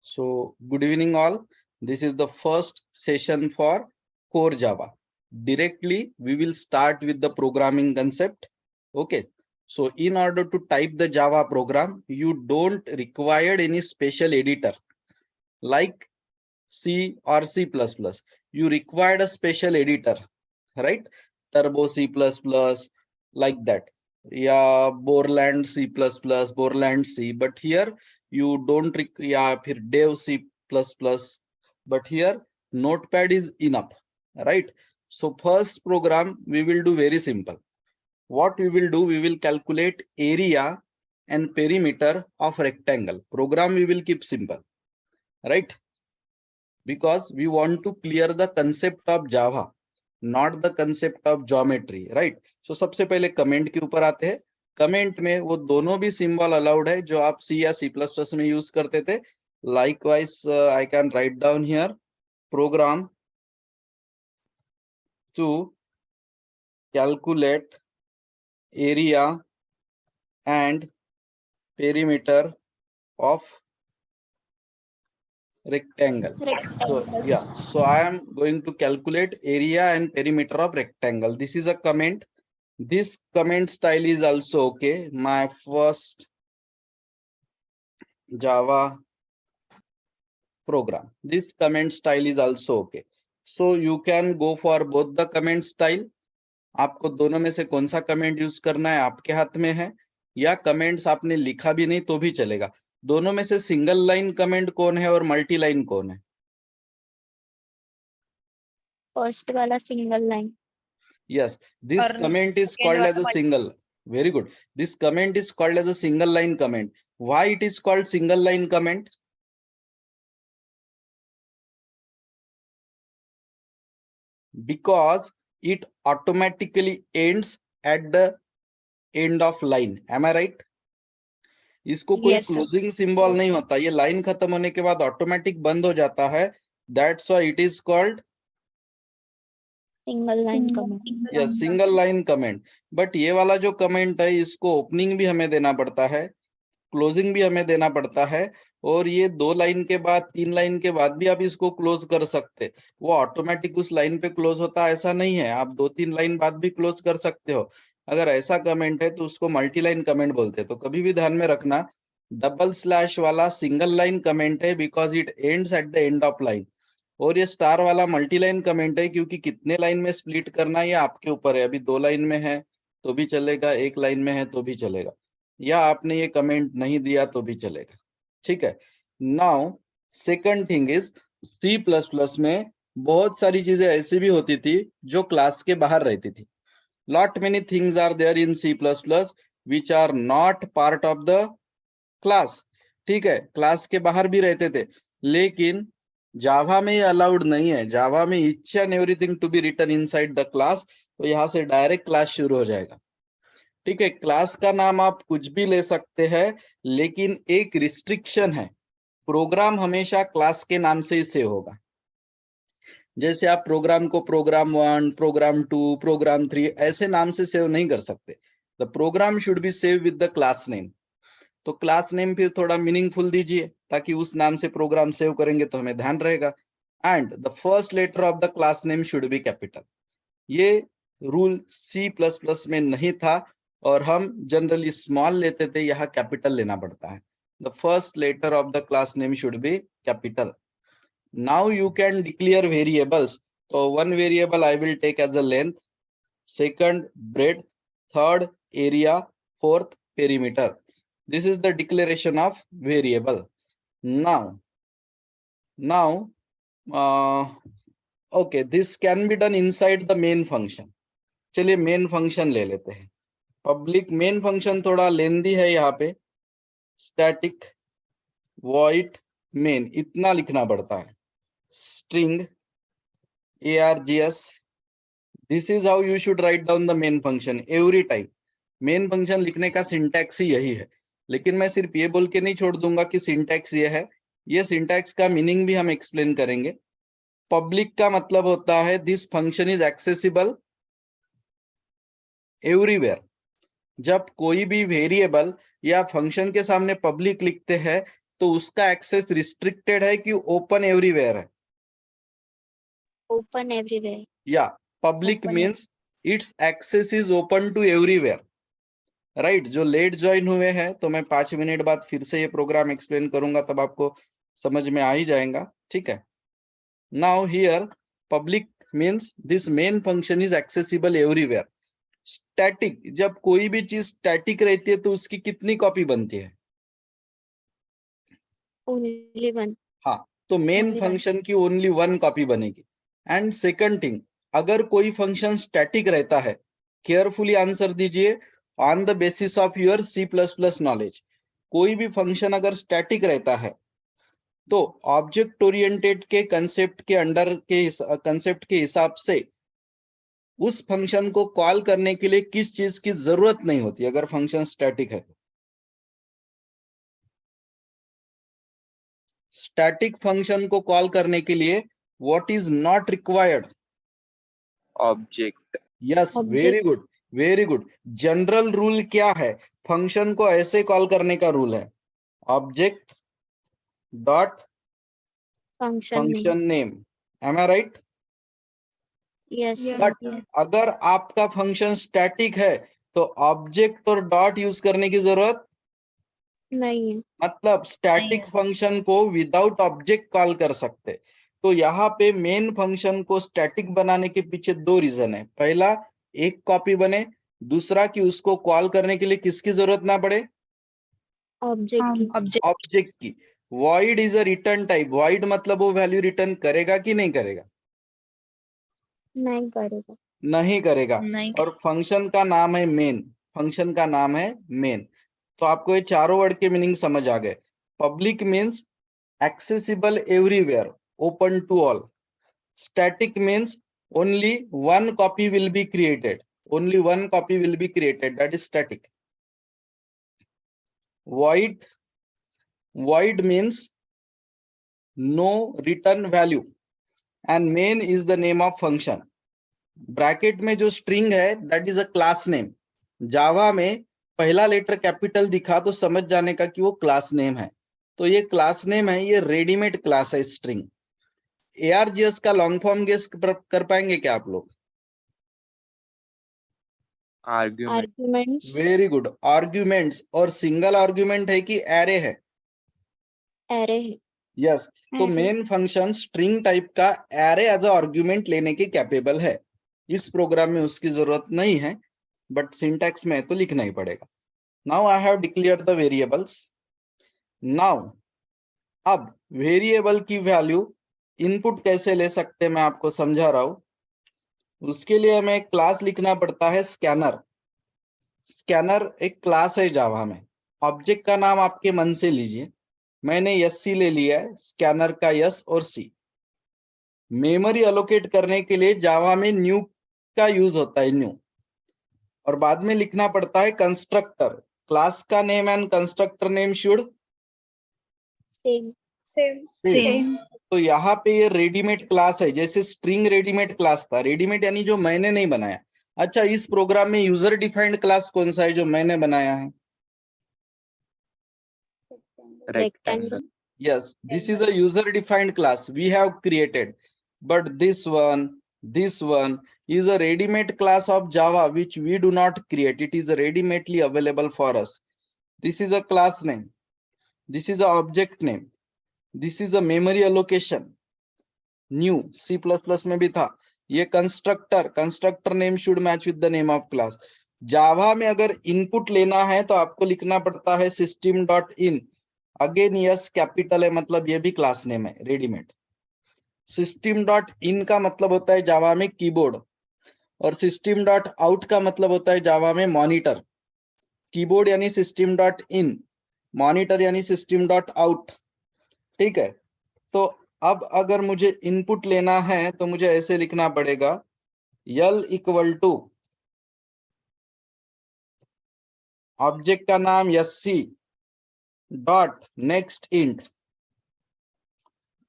So good evening all. This is the first session for core Java. Directly we will start with the programming concept. Okay. So in order to type the Java program, you don't require any special editor like C or C++. You require a special editor, right? Turbo C++, like that. Yeah, Borland C++, Borland C. But here you don't yeah, Dev C++. But here Notepad is enough, right? So first program we will do very simple. What we will do, we will calculate area and perimeter of rectangle. Program we will keep simple, right? Because we want to clear the concept of Java, not the concept of geometry, right? So सबसे पहले comment के ऊपर आते हैं. Comment में वो दोनों भी सिंबल अलाउड है जो आप सी या C++ में यूज करते थे. Likewise, I can write down here program to calculate area and perimeter of rectangle. So yeah, so I am going to calculate area and perimeter of rectangle. This is a comment. This comment style is also okay. My first Java program. This comment style is also okay. So you can go for both the comment style. आपको दोनों में से कौन सा comment use करना है आपके हाथ में है, या कमेंट्स आपने लिखा भी नहीं तो भी चलेगा. दोनों में से सिंगल लाइन कमेंट कौन है और मल्टी लाइन कौन है? फर्स्ट वाला single line. Yes, this comment is called as a single. Very good. This comment is called as a single line comment. Why it is called single line comment? Because it automatically ends at the end of line. Am I right? इसको कोई closing symbol नहीं होता, ये line खत्म होने के बाद automatic बंद हो जाता है. That's why it is called single line comment. Yes, single line comment. But ये वाला जो कमेंट है इसको ओपनिंग भी हमें देना पड़ता है, क्लोजिंग भी हमें देना पड़ता है, और ये 2 लाइन के बाद 3 लाइन के बाद भी आप इसको क्लोज कर सकते. वो ऑटोमेटिक उस लाइन पे क्लोज होता है ऐसा नहीं है, आप 2-3 लाइन बाद भी क्लोज कर सकते हो. अगर ऐसा कमेंट है तो उसको मल्टी लाइन कमेंट बोलते हैं. तो कभी भी ध्यान में रखना, डबल स्लैश वाला सिंगल लाइन कमेंट है because it ends at the end of line, और ये स्टार वाला मल्टी लाइन कमेंट है क्योंकि कितने लाइन में स्प्लिट करना है ये आपके ऊपर है. अभी 2 लाइन में है तो भी चलेगा, 1 लाइन में है तो भी चलेगा, या आपने ये कमेंट नहीं दिया तो भी चलेगा. ठीक है. Now second thing is, C++ में बहुत सारी चीजें ऐसी भी होती थी जो क्लास के बाहर रहती थी. Lot many things are there in C++ which are not part of the class. ठीक है, क्लास के बाहर भी रहते थे, लेकिन जावा में ये अलाउड नहीं है. जावा में each and everything to be written inside the class. तो यहाँ से डायरेक्ट क्लास शुरू हो जाएगा. ठीक है, क्लास का नाम आप कुछ भी ले सकते हैं, लेकिन एक रिस्ट्रिक्शन है, प्रोग्राम हमेशा क्लास के नाम से ही सेव होगा. जैसे आप प्रोग्राम को प्रोग्राम 1, प्रोग्राम 2, प्रोग्राम 3 ऐसे नाम से सेव नहीं कर सकते. The programme should be save with the class name. तो क्लास नेम फिर थोड़ा मीनिंगफुल दीजिए ताकि उस नाम से प्रोग्राम सेव करेंगे तो हमें ध्यान रहेगा. And the first letter of the class name should be capital. ये रूल C++ में नहीं था और हम जनरली स्मॉल लेते थे, यहाँ कैपिटल लेना पड़ता है. The first letter of the class name should be capital. Now you can declare variables. तो 1 variable I will take as a length, second breadth, third area, fourth perimeter. This is the declaration of variable. Now, okay, this can be done inside the main function. चलिए main function ले लेते हैं. Public main function थोड़ा लेंदी है, यहाँ पे static void main इतना लिखना पड़ता है. String args. This is how you should write down the main function every time. Main function लिखने का सिंटैक्स ही यही है, लेकिन मैं सिर्फ ये बोल के नहीं छोड़ दूंगा कि सिंटैक्स ये है. ये सिंटैक्स का मीनिंग भी हम एक्सप्लेन करेंगे. पब्लिक का मतलब होता है this function is accessible everywhere. जब कोई भी वेरिएबल या फंक्शन के सामने पब्लिक लिखते हैं तो उसका एक्सेस रिस्ट्रिक्टेड है कि ओपन एवरीवेयर है? Open everywhere. या public Open means it's access is open to everywhere, right? जो लेट ज्वाइन हुए हैं, तो मैं 5 मिनट बाद फिर से ये प्रोग्राम एक्सप्लेन करूंगा, तब आपको समझ में आ ही जाएगा, ठीक है? Now here public means this main function is accessible everywhere. Static, जब कोई भी चीज स्टैटिक रहती है तो उसकी कितनी कॉपी बनती है? only one. हाँ, तो मेन Only one. फंक्शन की ओनली 1 कॉपी बनेगी। एंड सेकंड थिंग, अगर कोई फंक्शन स्टैटिक रहता है, केयरफुली आंसर दीजिए on the basis of your C++ knowledge. कोई भी फंक्शन अगर स्टैटिक रहता है तो ऑब्जेक्ट ओरिएंटेड के कंसेप्ट के अंडर के कंसेप्ट के हिसाब से उस फंक्शन को कॉल करने के लिए किस चीज की जरूरत नहीं होती अगर फंक्शन स्टैटिक है तो? स्टैटिक फंक्शन को कॉल करने के लिए what is not required? Object. Yes, Object. Very good, very good. General rule क्या है फंक्शन को ऐसे कॉल करने का? रूल है object dot Function name. Function name. Am I right? Yes. sir. But अगर आपका फंक्शन स्टैटिक है तो ऑब्जेक्ट और डॉट यूज करने की जरूरत नहीं है। मतलब स्टैटिक फंक्शन को विदाउट ऑब्जेक्ट कॉल कर सकते। तो यहाँ पे मेन फंक्शन को स्टैटिक बनाने के पीछे 2 रीजन है। पहला, एक कॉपी बने, दूसरा कि उसको कॉल करने के लिए किसकी जरूरत ना पड़े? Object की. ऑब्जेक्ट की। Void is a return type. Void मतलब वो वैल्यू रिटर्न करेगा कि नहीं करेगा? नहीं करेगा। नहीं करेगा। और फंक्शन का नाम है मेन। फंक्शन का नाम है मेन। तो आपको ये चारों वर्ड के मीनिंग समझ आ गए। Public means accessible everywhere, open to all. Static means only one copy will be created. Only one copy will be created. That is static. Void, void means no return value. And main is the name of function. Bracket में जो string है that is a class name. Java में पहला letter capital दिखा तो समझ जाने का कि वो क्लास नेम है। तो ये क्लास नेम है, ये रेडीमेड क्लास है स्ट्रिंग। ARGS का लॉन्ग फॉर्म गेस कर पाएंगे क्या आप लोग? Argument. Arguments. Very good, arguments. और सिंगल आर्ग्यूमेंट है कि एरे है? Array है। यस। तो मेन फंक्शन स्ट्रिंग टाइप का एरे एज अ आर्ग्यूमेंट लेने के कैपेबल है। इस प्रोग्राम में उसकी जरूरत नहीं है, बट सिंटैक्स में तो लिखना ही पड़ेगा। Now I have declared the variables. Now अब वेरिएबल की वैल्यू इनपुट कैसे ले सकते हैं मैं आपको समझा रहा हूं। उसके लिए हमें एक क्लास लिखना पड़ता है स्कैनर। स्कैनर एक क्लास है जावा में। ऑब्जेक्ट का नाम आपके मन से लीजिए। मैंने SC ले लिया है, स्कैनर का S और C। मेमोरी अलोकेट करने के लिए जावा में न्यू का यूज होता है, न्यू। और बाद में लिखना पड़ता है कंस्ट्रक्टर। क्लास का name and constructor name should Same. Same. तो यहाँ पे ये रेडीमेड क्लास है, जैसे स्ट्रिंग रेडीमेड क्लास था। रेडीमेड यानी जो मैंने नहीं बनाया। अच्छा, इस प्रोग्राम में यूजर डिफाइंड क्लास कौन सा है जो मैंने बनाया है? Rectangle. Yes, this is a user defined class we have created, but this one is a ready-made class of Java which we do not create. It is ready-madely available for us. This is a class name, this is a object name, this is a memory allocation, new C++ में भी था। ये constructor name should match with the name of class. Java में अगर input लेना है तो आपको लिखना पड़ता है system.in। अगेन यस कैपिटल है, मतलब ये भी क्लास नेम है रेडीमेड। system.in का मतलब होता है जावा में कीबोर्ड, और system.out का मतलब होता है जावा में मॉनिटर। कीबोर्ड यानी system.in, मॉनिटर यानी system.out। ठीक है, तो अब अगर मुझे इनपुट लेना है तो मुझे ऐसे लिखना पड़ेगा यल इक्वल टू ऑब्जेक्ट का नाम SC डॉट नेक्स्ट इंट।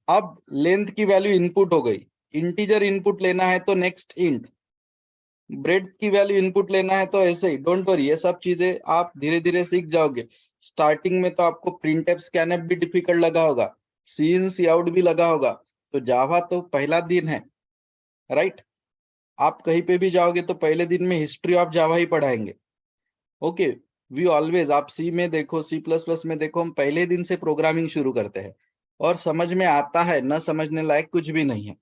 अब लेंथ की वैल्यू इनपुट हो गई। इंटीजर इनपुट लेना है तो नेक्स्ट इंट। ब्रेड की वैल्यू इनपुट लेना है तो ऐसे ही। डोंट वरी, ये सब चीजें आप धीरे धीरे सीख जाओगे। स्टार्टिंग में तो आपको printf scanf भी डिफिकल्ट लगा होगा, सी इन सी आउट भी लगा होगा, तो जावा तो पहला दिन है, राइट? आप कहीं पे भी जाओगे तो पहले दिन में हिस्ट्री ऑफ जावा ही पढ़ाएंगे। ओके, वी ऑलवेज, आप सी में देखो, सी प्लस प्लस में देखो, हम पहले दिन से प्रोग्रामिंग शुरू करते हैं और समझ में आता है, न समझने लायक कुछ भी नहीं है,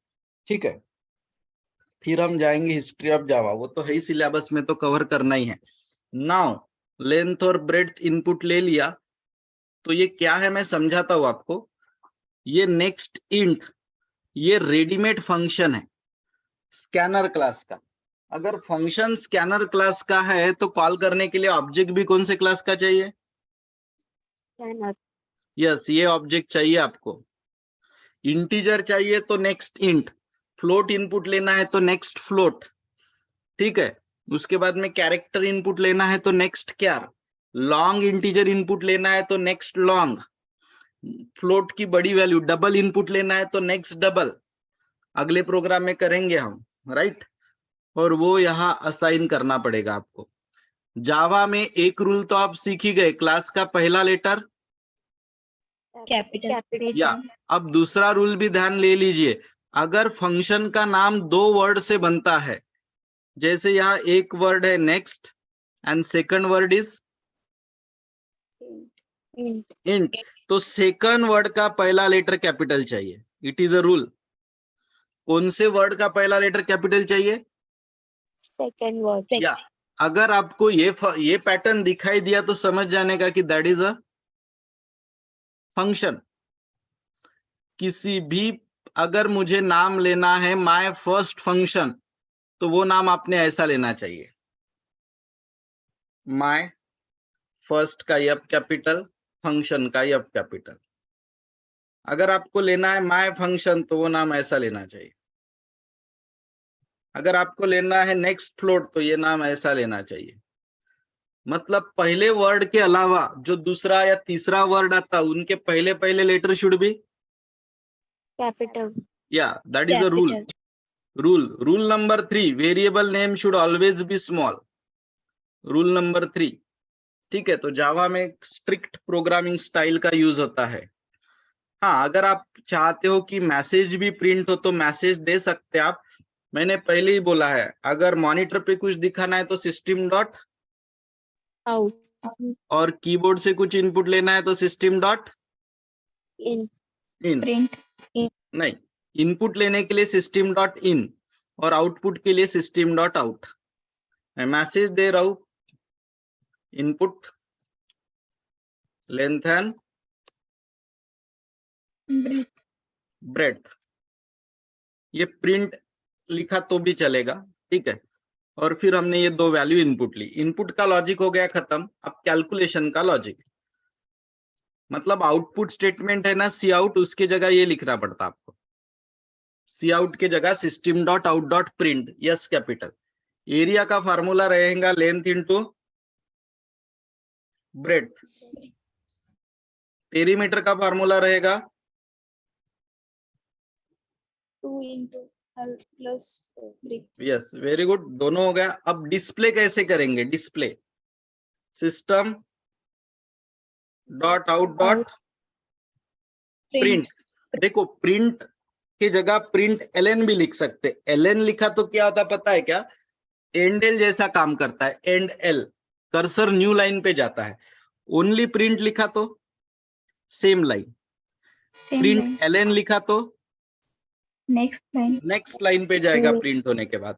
ठीक है? फिर हम जाएंगे हिस्ट्री ऑफ जावा, वो तो है ही, सिलेबस में तो कवर करना ही है। नाउ लेंथ और ब्रेड्थ इनपुट ले लिया, तो ये क्या है मैं समझाता हूं आपको। ये नेक्स्ट इंट, ये रेडीमेड फंक्शन है स्कैनर क्लास का। अगर फंक्शन स्कैनर क्लास का है तो कॉल करने के लिए ऑब्जेक्ट भी कौन से क्लास का चाहिए? स्कैनर। यस, ये ऑब्जेक्ट चाहिए आपको। इंटीजर चाहिए तो नेक्स्ट इंट, फ्लोट इनपुट लेना है तो नेक्स्ट फ्लोट, ठीक है? उसके बाद में कैरेक्टर इनपुट लेना है तो next Kyar, long integer input लेना है तो नेक्स्ट लॉन्ग, फ्लोट की बड़ी वैल्यू डबल इनपुट लेना है तो नेक्स्ट डबल। अगले प्रोग्राम में करेंगे हम, राइट? और वो यहाँ असाइन करना पड़ेगा आपको। जावा में एक रूल तो आप सीख ही गए, क्लास का पहला लेटर कैपिटल। या। अब दूसरा रूल भी ध्यान ले लीजिए, अगर फंक्शन का नाम 2 वर्ड से बनता है, जैसे यहाँ एक वर्ड है next and second word is int, तो सेकंड वर्ड का पहला लेटर कैपिटल चाहिए। It is a rule. कौन से वर्ड का पहला लेटर कैपिटल चाहिए? Second word. या अगर आपको ये पैटर्न दिखाई दिया तो समझ जाने का कि दैट इज अ फंक्शन। किसी भी, अगर मुझे नाम लेना है माय फर्स्ट फंक्शन, तो वो नाम आपने ऐसा लेना चाहिए, माय फर्स्ट का एफ कैपिटल, फंक्शन का एफ कैपिटल। अगर आपको लेना है माय फंक्शन तो वो नाम ऐसा लेना चाहिए। अगर आपको लेना है नेक्स्ट फ्लोट तो ये नाम ऐसा लेना चाहिए। मतलब पहले वर्ड के अलावा जो दूसरा या तीसरा वर्ड आता, उनके पहले पहले लेटर शुड बी कैपिटल। या, that is the rule. Rule number 3, variable name should always be small. Rule number 3, ठीक है? तो जावा में स्ट्रिक्ट प्रोग्रामिंग स्टाइल का यूज होता है। हाँ, अगर आप चाहते हो कि मैसेज भी प्रिंट हो तो मैसेज दे सकते आप। मैंने पहले ही बोला है, अगर मॉनिटर पे कुछ दिखाना है तो सिस्टम डॉट आउट। और कीबोर्ड से कुछ इनपुट लेना है तो system dot in. In. Print. नहीं, इनपुट लेने के लिए सिस्टम डॉट इन और आउटपुट के लिए सिस्टम डॉट आउट। मैं मैसेज दे रहा हूं, इनपुट लेंथ एंड ब्रेड्थ, ये प्रिंट लिखा तो भी चलेगा, ठीक है? और फिर हमने ये 2 वैल्यू इनपुट ली। इनपुट का लॉजिक हो गया खत्म। अब कैलकुलेशन का लॉजिक, मतलब आउटपुट स्टेटमेंट है ना सी आउट, उसके जगह ये लिखना पड़ता आपको, सी आउट के जगह system dot out dot print, yes capital. Area का फार्मूला रहेगा लेंथ इंटू ब्रेड्थ। पेरीमीटर का फार्मूला रहेगा 2 into L plus breadth। Yes, very good, दोनों हो गया। अब डिस्प्ले कैसे करेंगे? Display system dot out dot print. देखो, प्रिंट की जगह प्रिंट एलएन भी लिख सकते। एलएन लिखा तो क्या होता पता है क्या? एंड एल जैसा काम करता है। And L, cursor new line पे जाता है। ओनली प्रिंट लिखा तो सेम लाइन, प्रिंट एलएन लिखा तो नेक्स्ट लाइन पे जाएगा प्रिंट होने के बाद।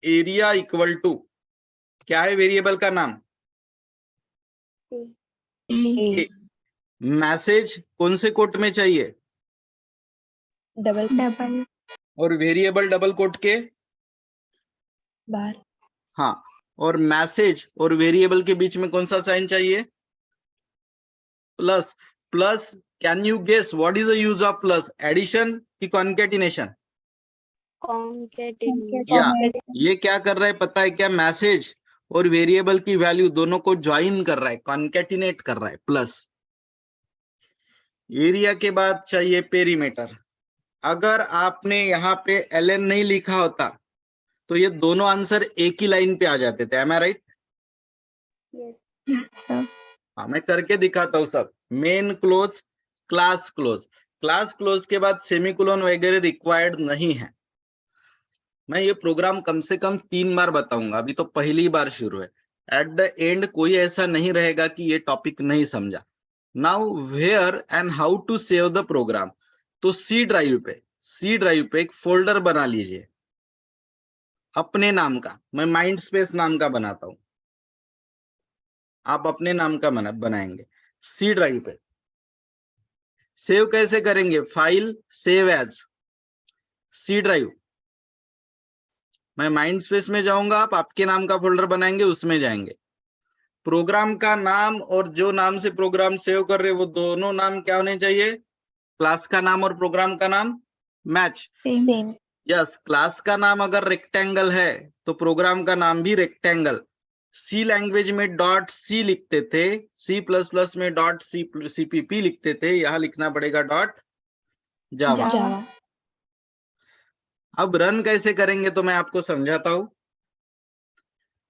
एरिया इक्वल टू क्या है वेरिएबल का नाम? मैसेज कौन से कोट में चाहिए? डबल। और वेरिएबल डबल कोट के बाहर। हाँ, और मैसेज और वेरिएबल के बीच में कौन सा साइन चाहिए? Plus. Plus, can you guess what is the use of plus? Addition की कॉन्केटिनेशन? या, ये क्या कर रहा है पता है क्या? मैसेज और वेरिएबल की वैल्यू दोनों को ज्वाइन कर रहा है, कॉन्केटिनेट कर रहा है, प्लस। एरिया के बाद चाहिए पेरीमीटर। अगर आपने यहाँ पे एलएन नहीं लिखा होता तो ये दोनों आंसर एक ही लाइन पे आ जाते थे। M I right? हाँ मैं करके दिखाता हूँ सब। Main close, class close, class close के बाद सेमीकोलन वगैरह रिक्वायर्ड नहीं है। मैं ये प्रोग्राम कम से कम 3 बार बताऊंगा, अभी तो पहली बार शुरू है। एट द एंड कोई ऐसा नहीं रहेगा कि ये टॉपिक नहीं समझा। Now where and how to save the program. तो सी ड्राइव पे एक फोल्डर बना लीजिए अपने नाम का। मैं माइंड स्पेस नाम का बनाता हूं, आप अपने नाम का बनाएंगे। सी ड्राइव पे सेव कैसे करेंगे? File, save as, C drive. मैं माइंड स्पेस में जाऊंगा, आप आपके नाम का फोल्डर बनाएंगे, उसमें जाएंगे। प्रोग्राम का नाम और जो नाम से प्रोग्राम सेव कर रहे हैं वो दोनों नाम क्या होने चाहिए? क्लास का नाम और प्रोग्राम का नाम मैच। सेम। यस, क्लास का नाम अगर रेक्टेंगल है तो प्रोग्राम का नाम भी रेक्टेंगल। सी लैंग्वेज में डॉट सी लिखते थे, सी प्लस प्लस में डॉट सीपीपी लिखते थे, यहां लिखना पड़ेगा डॉट जावा। जावा। अब रन कैसे करेंगे तो मैं आपको समझाता हूं।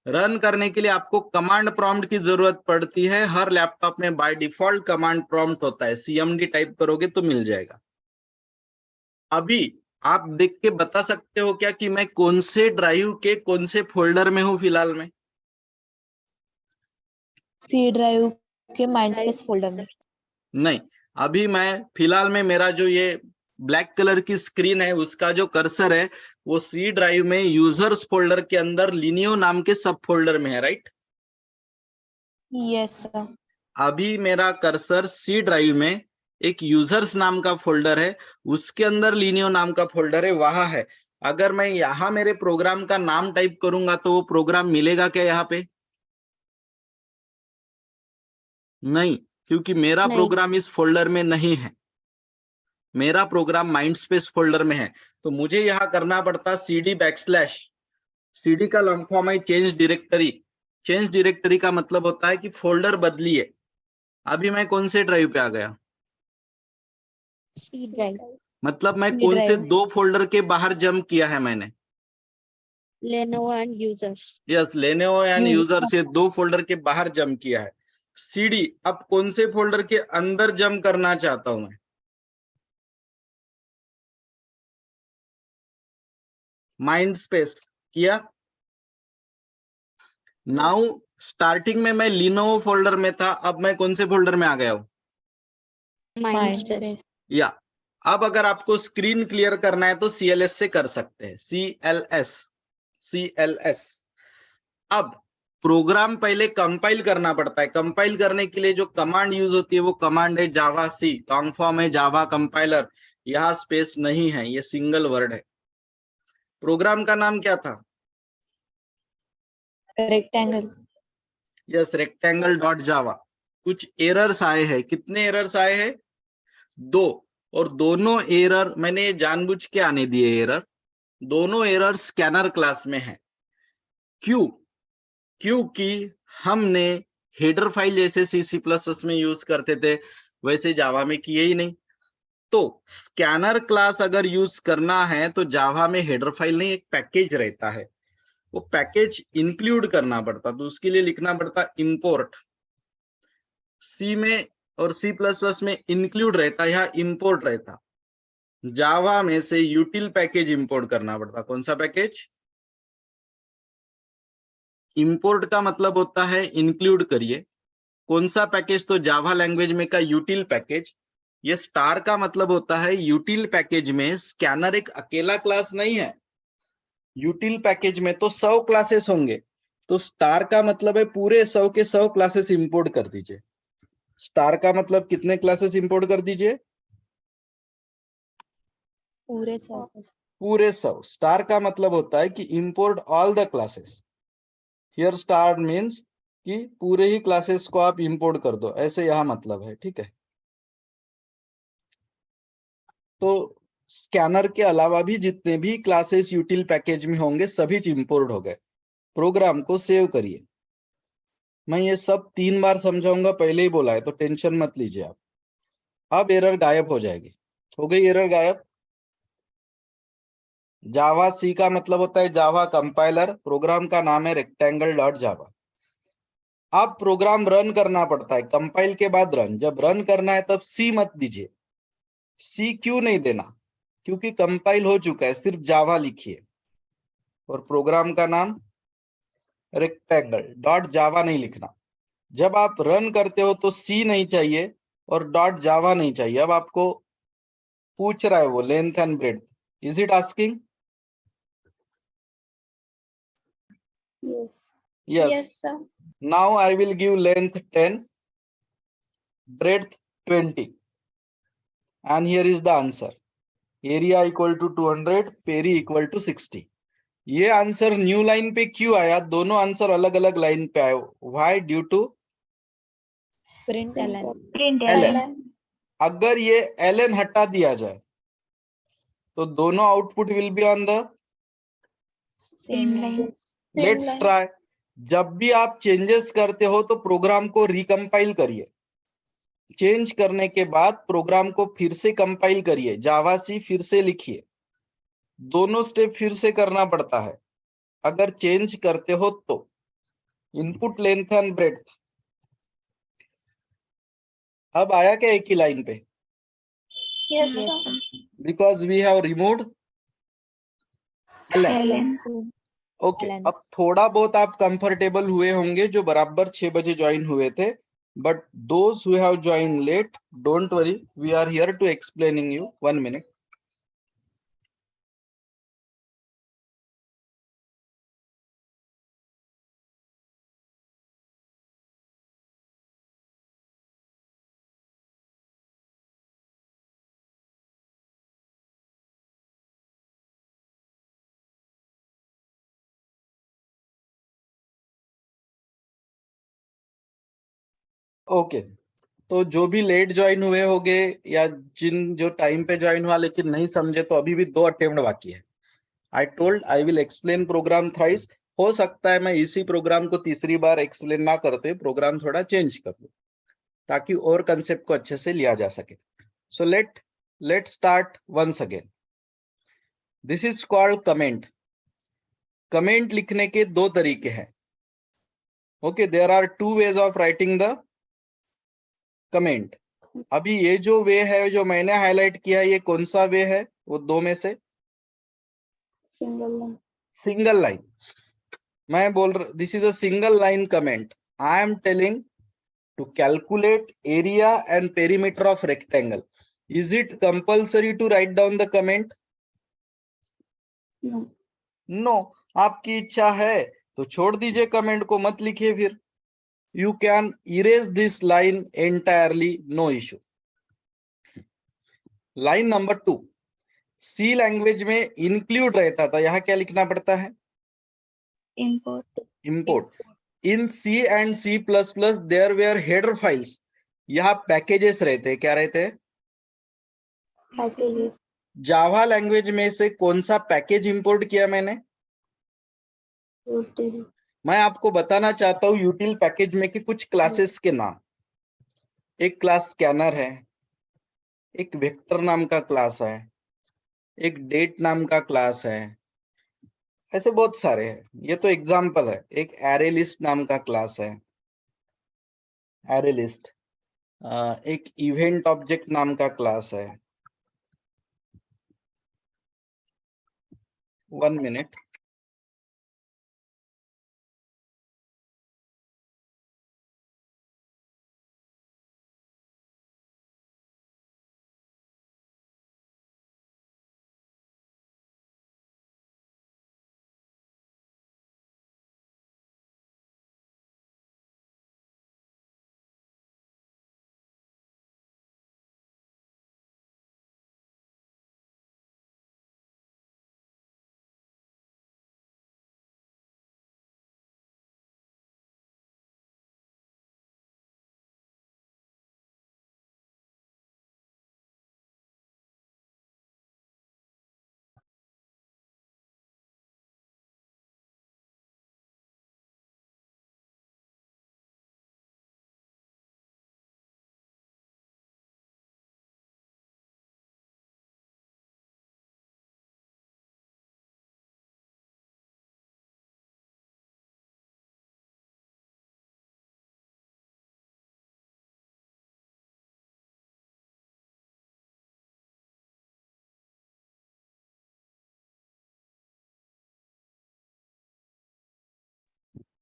रन करने के लिए आपको कमांड प्रॉम्प्ट की जरूरत पड़ती है। हर लैपटॉप में बाय डिफॉल्ट कमांड प्रॉम्प्ट होता है, सीएमडी टाइप करोगे तो मिल जाएगा। अभी आप देख के बता सकते हो क्या कि मैं कौन से ड्राइव के कौन से फोल्डर में हूं फिलहाल में? सी ड्राइव के माइंड स्पेस फोल्डर में। नहीं, अभी मैं फिलहाल में मेरा जो ये ब्लैक कलर की स्क्रीन है उसका जो कर्सर है वो सी ड्राइव में यूजर्स फोल्डर के अंदर लिनियो नाम के सब फोल्डर में है, राइट? Yes sir. अभी मेरा कर्सर सी ड्राइव में एक यूजर्स नाम का फोल्डर है, उसके अंदर लिनियो नाम का फोल्डर है, वहां है। अगर मैं यहां मेरे प्रोग्राम का नाम टाइप करूंगा तो वो प्रोग्राम मिलेगा क्या यहाँ पे? नहीं, क्योंकि मेरा नहीं। प्रोग्राम इस फोल्डर में नहीं है, मेरा प्रोग्राम माइंड स्पेस फोल्डर में है। तो मुझे यहाँ करना पड़ता cd बैकस्लैश, cd का लॉन्ग फॉर्म है चेंज डायरेक्टरी। चेंज डायरेक्टरी का मतलब होता है कि फोल्डर बदलिए। अभी मैं कौन से ड्राइव पे आ गया? C drive. मतलब मैं C कौन से drive। 2 फोल्डर के बाहर जंप किया है मैंने? Lenovo and users. Yes, Lenovo and User। User से 2 फोल्डर के बाहर जंप किया है। सीडी अब कौन से फोल्डर के अंदर जंप करना चाहता हूं मैं? माइंड स्पेस किया। नाउ स्टार्टिंग में मैं लिनोवो फोल्डर में था, अब मैं कौन से फोल्डर में आ गया हूं? Mind space. या अब अगर आपको स्क्रीन क्लियर करना है तो CLS से कर सकते हैं, CLS। अब प्रोग्राम पहले कंपाइल करना पड़ता है। कंपाइल करने के लिए जो कमांड यूज होती है वो कमांड है जावा सी, लॉन्ग फॉर्म है जावा कंपाइलर। यहाँ स्पेस नहीं है, ये सिंगल वर्ड है। प्रोग्राम का नाम क्या था? रेक्टेंगल। यस, रेक्टेंगल डॉट जावा। कुछ एरर्स आए हैं, कितने एरर्स आए हैं? 2। और दोनों एरर मैंने जानबूझ के आने दिए एरर। दोनों एरर स्कैनर क्लास में है। क्यों? क्योंकि हमने हेडर फाइल जैसे C++ में यूज करते थे वैसे जावा में किए ही नहीं। तो स्कैनर क्लास अगर यूज करना है तो जावा में हेडर फाइल नहीं, एक पैकेज रहता है, वो पैकेज इंक्लूड करना पड़ता, तो उसके लिए लिखना पड़ता इंपोर्ट। सी में और C++ में इंक्लूड रहता, यहाँ इंपोर्ट रहता। जावा में से यूटिल पैकेज इंपोर्ट करना पड़ता। कौन सा पैकेज? इंपोर्ट का मतलब होता है इंक्लूड करिए। कौन सा पैकेज? तो जावा लैंग्वेज में का यूटिल पैकेज। ये स्टार का मतलब होता है यूटिल पैकेज में स्कैनर एक अकेला क्लास नहीं है, यूटिल पैकेज में तो 100 क्लासेस होंगे। तो स्टार का मतलब है पूरे 100 के 100 क्लासेस इंपोर्ट कर दीजिए। स्टार का मतलब कितने क्लासेस इंपोर्ट कर दीजिए? पूरे 100। पूरे 100। स्टार का मतलब होता है कि import all the classes. Here star means कि पूरे ही क्लासेस को आप इंपोर्ट कर दो, ऐसे यहां मतलब है, ठीक है। तो स्कैनर के अलावा भी जितने भी क्लासेस यूटिल पैकेज में होंगे सभी इंपोर्ट हो गए। प्रोग्राम को सेव करिए। मैं ये सब 3 बार समझाऊंगा, पहले ही बोला है तो टेंशन मत लीजिए आप। अब एरर गायब हो जाएगी। हो गई एरर गायब। जावा सी का मतलब होता है जावा कंपाइलर, प्रोग्राम का नाम है रेक्टेंगल डॉट जावा। अब प्रोग्राम रन करना पड़ता है, कंपाइल के बाद रन, जब रन करना है तब सी मत दीजिए। सी क्यों नहीं देना? क्योंकि कंपाइल हो चुका है, सिर्फ जावा लिखिए और प्रोग्राम का नाम रेक्टेंगल डॉट जावा नहीं लिखना। जब आप रन करते हो तो सी नहीं चाहिए और डॉट जावा नहीं चाहिए। अब आपको पूछ रहा है वो length and breadth, is it asking? Yes. Yes. Yes, sir. Now I will give length 10, breadth 20. And here is the answer. Area equal to 200, peri equal to 60. ये आंसर न्यू लाइन पे क्यों आया? दोनों आंसर अलग अलग line पे आए। Why? Due to Print ln. ln. अगर ये ln हटा दिया जाए तो दोनों output will be on the Same line. Let's line. Try. जब भी आप चेंजेस करते हो तो प्रोग्राम को रिकंपाइल करिए। चेंज करने के बाद प्रोग्राम को फिर से कंपाइल करिए, जावा सी फिर से लिखिए। दोनों स्टेप फिर से करना पड़ता है अगर चेंज करते हो तो। इनपुट लेंथ एंड ब्रेड्थ अब आया क्या एक ही लाइन पे? Yes, Yes, sir. sir. Because we have removed ln. Ln. Okay, ln. अब थोड़ा बहुत आप कंफर्टेबल हुए होंगे जो बराबर 6 बजे ज्वाइन हुए थे, but those who have join late, don't worry, we are here to explaining you. 1 minute. Okay, तो जो भी लेट ज्वाइन हुए होंगे या जिन जो टाइम पे ज्वाइन हुआ लेकिन नहीं समझे, तो अभी भी 2 अटेम्प्ट बाकी है। I told I will explain program thrice. हो सकता है मैं इसी प्रोग्राम को तीसरी बार एक्सप्लेन ना करते, प्रोग्राम थोड़ा चेंज कर दूं ताकि और कंसेप्ट को अच्छे से लिया जा सके। So let start once again. This is called comment. Comment लिखने के 2 तरीके हैं। Okay, there are 2 ways of writing the comment. अभी ये जो वे है जो मैंने हाईलाइट किया, ये कौन सा वे है? वो 2 में से Single line. Single line. मैं बोल रहा, this is a single line comment. I am telling to calculate area and perimeter of rectangle. Is it compulsory to write down the comment? No. No. आपकी इच्छा है तो छोड़ दीजिए कमेंट को, मत लिखिए फिर। You can erase this line entirely, no issue. Line number 2, C language में इंक्लूड रहता था, यहाँ क्या लिखना पड़ता है? Import. Import. In C and C plus plus there were header files. यहाँ पैकेजेस रहते हैं, क्या रहते हैं? Packages. जावा लैंग्वेज में से कौन सा पैकेज इंपोर्ट किया मैंने? Util. मैं आपको बताना चाहता हूँ यूटिल पैकेज में कि कुछ क्लासेस के नाम। एक क्लास स्कैनर है, एक वेक्टर नाम का क्लास है, एक डेट नाम का क्लास है, ऐसे बहुत सारे हैं। ये तो एग्जाम्पल है। एक एरे लिस्ट नाम का क्लास है, एरे लिस्ट। एक इवेंट ऑब्जेक्ट नाम का क्लास है। 1 minute.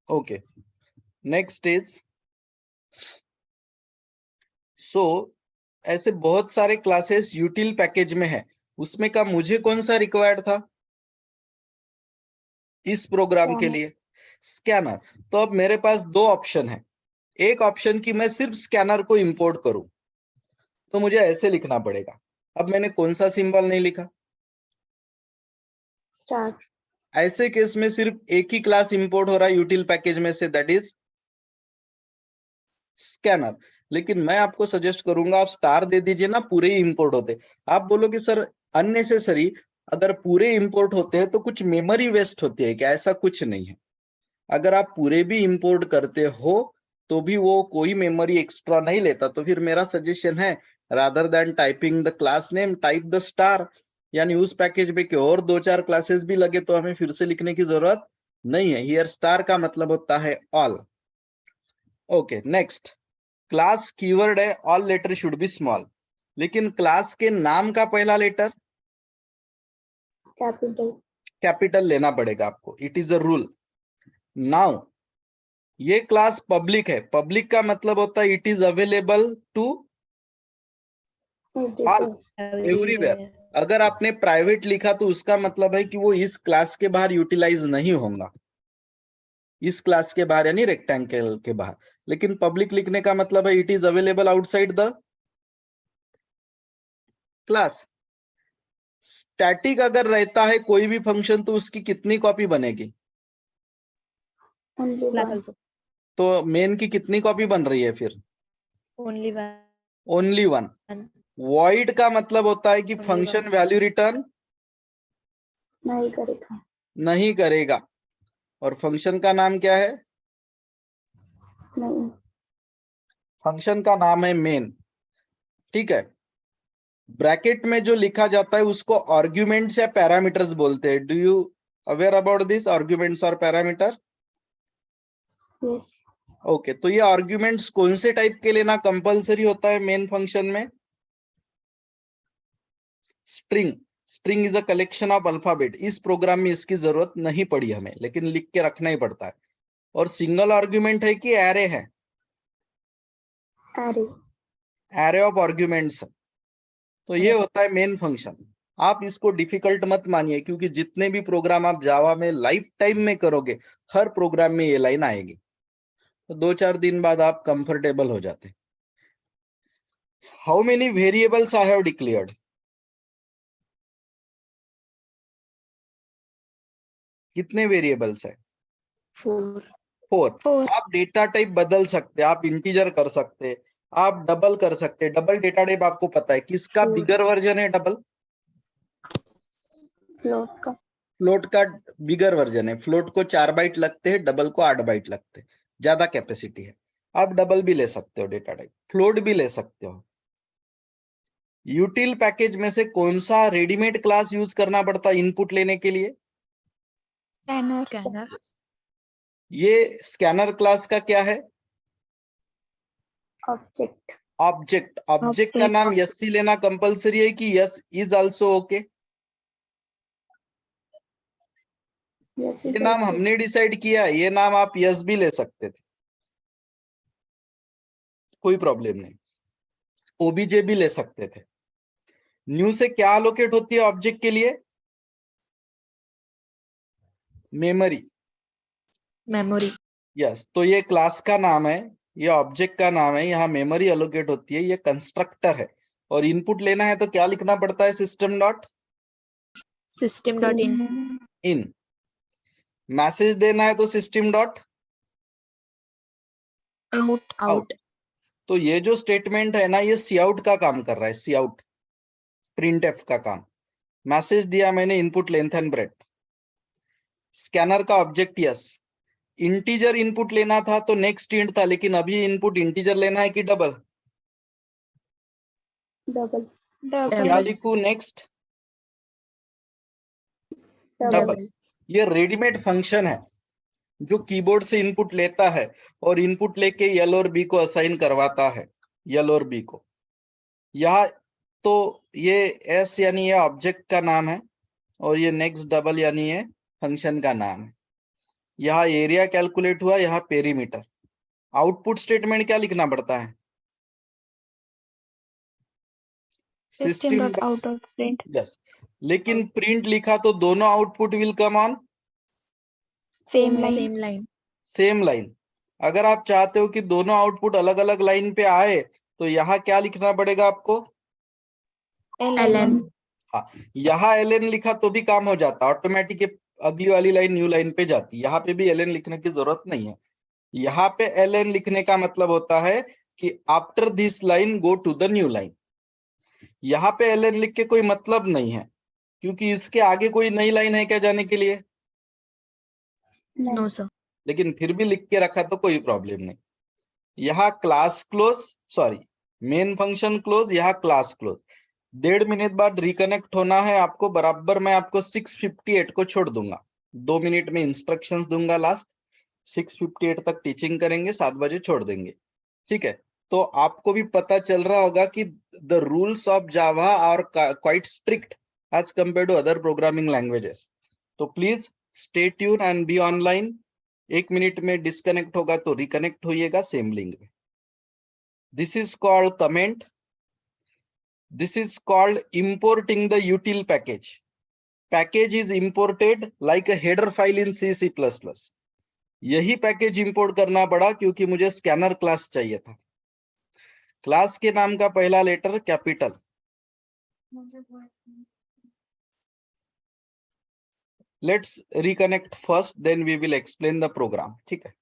Okay, next is so ऐसे बहुत सारे क्लासेस यूटिल पैकेज में है, उसमें का मुझे कौन सा रिक्वायर्ड था इस प्रोग्राम के Scanner. लिए? स्कैनर। तो अब मेरे पास दो ऑप्शन है, एक ऑप्शन की मैं सिर्फ स्कैनर को इंपोर्ट करूं, तो मुझे ऐसे लिखना पड़ेगा। अब मैंने कौन सा सिंबल नहीं लिखा, Star. ऐसे केस में सिर्फ एक ही क्लास इंपोर्ट हो रहा है यूटिल पैकेज में से, दैट इज स्कैनर। लेकिन मैं आपको सजेस्ट करूंगा आप स्टार दे दीजिए ना, पूरे ही इंपोर्ट होते। आप बोलोगे सर अननेसेसरी, अगर पूरे इंपोर्ट होते हैं तो कुछ मेमोरी वेस्ट होती है क्या? ऐसा कुछ नहीं है। अगर आप पूरे भी इंपोर्ट करते हो तो भी वो कोई मेमोरी एक्स्ट्रा नहीं लेता। तो फिर मेरा सजेशन है, rather than typing the class name, type the star. यानी उस पैकेज में और दो चार क्लासेस भी लगे तो हमें फिर से लिखने की जरूरत नहीं है। हियर स्टार का मतलब होता है all. Okay, next, class keyword है all letter should be small, लेकिन क्लास के नाम का पहला लेटर Capital. कैपिटल लेना पड़ेगा आपको, it is a rule. Now ये क्लास पब्लिक है, पब्लिक का मतलब होता है it is available to all, Everywhere. Everywhere. अगर आपने प्राइवेट लिखा तो उसका मतलब है कि वो इस क्लास के बाहर यूटिलाइज नहीं होगा, इस क्लास के बाहर यानी रेक्टेंगल के बाहर। लेकिन पब्लिक लिखने का मतलब है it is available outside the class. Static अगर रहता है कोई भी फंक्शन तो उसकी कितनी कॉपी बनेगी? Only Class one. also. तो मेन की कितनी कॉपी बन रही है फिर? Only one. Only one. Void का मतलब होता है कि Only function one. Value return नहीं करेगा. नहीं करेगा। और फंक्शन का नाम क्या है? नहीं. फंक्शन का नाम है मेन। ठीक है, ब्रैकेट में जो लिखा जाता है उसको आर्ग्यूमेंट्स या पैरामीटर्स बोलते हैं। Do you aware about this arguments और पैरामीटर? Yes. ओके, तो ये आर्ग्यूमेंट्स कौन से टाइप के लेना कंपलसरी होता है मेन फंक्शन में? String. String is a collection of alphabet. इस प्रोग्राम में इसकी जरूरत नहीं पड़ी हमें, लेकिन लिख के रखना ही पड़ता है। और सिंगल आर्ग्यूमेंट है कि एरे है? Array. Array of arguments. तो ये होता है मेन फंक्शन। आप इसको डिफिकल्ट मत मानिए, क्योंकि जितने भी प्रोग्राम आप जावा में लाइफ टाइम में करोगे, हर प्रोग्राम में ये लाइन आएगी। तो 2-4 दिन बाद आप कंफर्टेबल हो जाते। How many variables I have declared? कितने वेरिएबल्स है? 4. 4। Four. आप डेटा टाइप बदल सकते, आप इंटीजर कर सकते, आप डबल कर सकते। डबल डेटा टाइप आपको पता है किसका Four. बिगर वर्जन है? डबल Float का. फ्लोट का बिगर वर्जन है। फ्लोट को 4 बाइट लगते हैं, डबल को 8 बाइट लगते हैं, ज्यादा कैपेसिटी है। आप डबल भी ले सकते हो डेटा टाइप, फ्लोट भी ले सकते हो। यूटिल पैकेज में से कौन सा रेडीमेड क्लास यूज करना पड़ता है इनपुट लेने के लिए? Scanner. Scanner. ये स्कैनर क्लास का क्या है? Object. ऑब्जेक्ट। ऑब्जेक्ट का Object. नाम यस सी लेना कंपलसरी है कि yes is also okay? Yes. ये नाम हमने डिसाइड किया है, ये नाम आप यस भी ले सकते थे, कोई प्रॉब्लम नहीं। ओबीजे भी ले सकते थे। न्यू से क्या अलोकेट होती है ऑब्जेक्ट के लिए? मेमोरी। Memory. यस, तो ये क्लास का नाम है, ये ऑब्जेक्ट का नाम है, यहाँ मेमोरी अलोकेट होती है, ये कंस्ट्रक्टर है। और इनपुट लेना है तो क्या लिखना पड़ता है? System dot System.in. इन। मैसेज देना है तो सिस्टम डॉट Out. Out. तो ये जो स्टेटमेंट है ना, ये सी आउट का काम कर रहा है, सी आउट, प्रिंट एफ का काम। मैसेज दिया मैंने input length and breadth. Scanner का ऑब्जेक्ट यस। इंटीजर इनपुट लेना था तो नेक्स्ट इंट था, लेकिन अभी इनपुट इंटीजर लेना है कि डबल? Double. क्या लिखूं नेक्स्ट? डबल। ये रेडीमेड फंक्शन है जो कीबोर्ड से इनपुट लेता है और इनपुट लेके यल और बी को असाइन करवाता है, यल और बी को। यह तो ये एस यानी ये ऑब्जेक्ट का नाम है और ये नेक्स्ट डबल यानी ये फंक्शन का नाम है। यहाँ एरिया कैलकुलेट हुआ, यहाँ पेरीमीटर। आउटपुट स्टेटमेंट क्या लिखना पड़ता है? System dot out dot print. Yes, लेकिन प्रिंट लिखा तो दोनों output will come on Same line. Same line. Same line. अगर आप चाहते हो कि दोनों आउटपुट अलग अलग लाइन पे आए तो यहाँ क्या लिखना पड़ेगा आपको? ln. यहाँ ln लिखा तो भी काम हो जाता, ऑटोमेटिक अगली वाली लाइन न्यू लाइन पे जाती। यहाँ पे भी ln लिखने की जरूरत नहीं है। यहाँ पे ln लिखने का मतलब होता है कि after this line go to the new line. यहाँ पे ln लिख के कोई मतलब नहीं है, क्योंकि इसके आगे कोई नई लाइन है क्या जाने के लिए? No, sir. लेकिन फिर भी लिख के रखा तो कोई प्रॉब्लम नहीं। यहाँ class close, sorry main function close, यहाँ क्लास क्लोज। 1.5 मिनट बाद रिकनेक्ट होना है आपको, बराबर मैं आपको 6:58 को छोड़ दूंगा। 2 मिनट में इंस्ट्रक्शंस दूंगा लास्ट। 6:58 तक टीचिंग करेंगे, 7 बजे छोड़ देंगे, ठीक है? तो आपको भी पता चल रहा होगा कि the rules of Java are quite strict as compared to other programming languages. तो please stay tune and be online. 1 minute में डिस्कनेक्ट होगा तो रिकनेक्ट होइएगा सेम लिंक में। This is called comment. This is called importing the util package. Package is imported like a header file in C++. यही package import करना पड़ा क्योंकि मुझे स्कैनर क्लास चाहिए था। क्लास के नाम का पहला letter capital. Let's reconnect first, then we will explain the program, ठीक है?